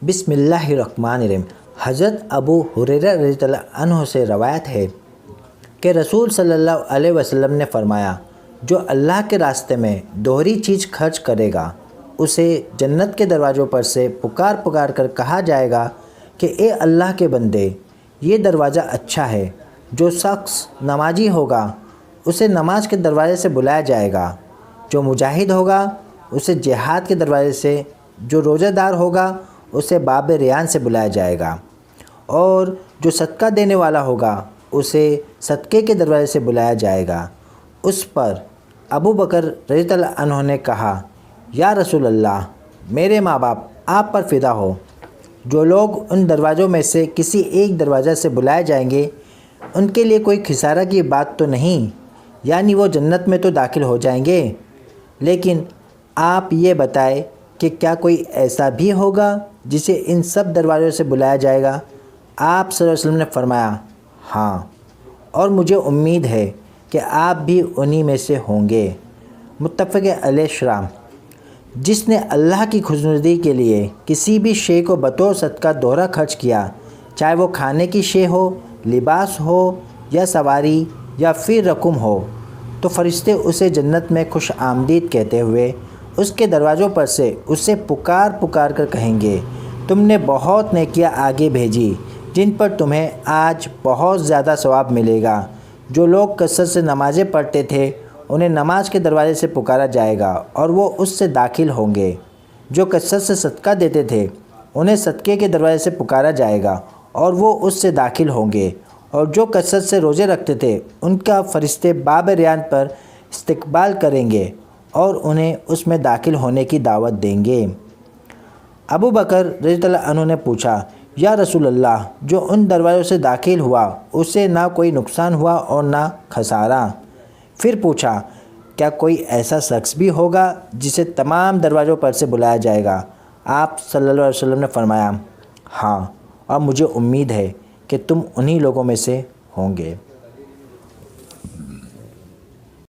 بسم اللہ الرحمن الرحیم۔ حضرت ابو ہریرہ رضی اللہ عنہ سے روایت ہے کہ رسول صلی اللہ علیہ وسلم نے فرمایا، جو اللہ کے راستے میں دوہری چیز خرچ کرے گا اسے جنت کے دروازوں پر سے پکار پکار کر کہا جائے گا کہ اے اللہ کے بندے، یہ دروازہ اچھا ہے۔ جو شخص نمازی ہوگا اسے نماز کے دروازے سے بلایا جائے گا، جو مجاہد ہوگا اسے جہاد کے دروازے سے، جو روزہ دار ہوگا اسے باب ریان سے بلایا جائے گا، اور جو صدقہ دینے والا ہوگا اسے صدقے کے دروازے سے بلایا جائے گا۔ اس پر ابو بکر رضی اللہ عنہ نے کہا، یا رسول اللہ، میرے ماں باپ آپ پر فدا ہو۔ جو لوگ ان دروازوں میں سے کسی ایک دروازہ سے بلائے جائیں گے ان کے لیے کوئی خسارہ کی بات تو نہیں، یعنی وہ جنت میں تو داخل ہو جائیں گے، لیکن آپ یہ بتائیں کہ کیا کوئی ایسا بھی ہوگا جسے ان سب دروازوں سے بلایا جائے گا؟ آپ صلی اللہ علیہ وسلم نے فرمایا، ہاں، اور مجھے امید ہے کہ آپ بھی انہی میں سے ہوں گے۔ متفق علیہ شرح۔ جس نے اللہ کی خوشنودی کے لیے کسی بھی شے کو بطور صدقہ دوہرا خرچ کیا، چاہے وہ کھانے کی شے ہو، لباس ہو، یا سواری، یا پھر رقم ہو، تو فرشتے اسے جنت میں خوش آمدید کہتے ہوئے اس کے دروازوں پر سے اسے پکار پکار کر کہیں گے، تم نے بہت نیکیاں آگے بھیجی جن پر تمہیں آج بہت زیادہ ثواب ملے گا۔ جو لوگ کثرت سے نمازیں پڑھتے تھے انہیں نماز کے دروازے سے پکارا جائے گا اور وہ اس سے داخل ہوں گے۔ جو کثرت سے صدقہ دیتے تھے انہیں صدقے کے دروازے سے پکارا جائے گا اور وہ اس سے داخل ہوں گے، اور جو کثرت سے روزے رکھتے تھے ان کا فرشتے باب ریان پر استقبال کریں گے اور انہیں اس میں داخل ہونے کی دعوت دیں گے۔ ابو بکر رضی اللہ عنہ نے پوچھا، یا رسول اللہ، جو ان دروازوں سے داخل ہوا اسے نہ کوئی نقصان ہوا اور نہ خسارہ؟ پھر پوچھا، کیا کوئی ایسا شخص بھی ہوگا جسے تمام دروازوں پر سے بلایا جائے گا؟ آپ صلی اللہ علیہ وسلم نے فرمایا، ہاں، اور مجھے امید ہے کہ تم انہی لوگوں میں سے ہوں گے۔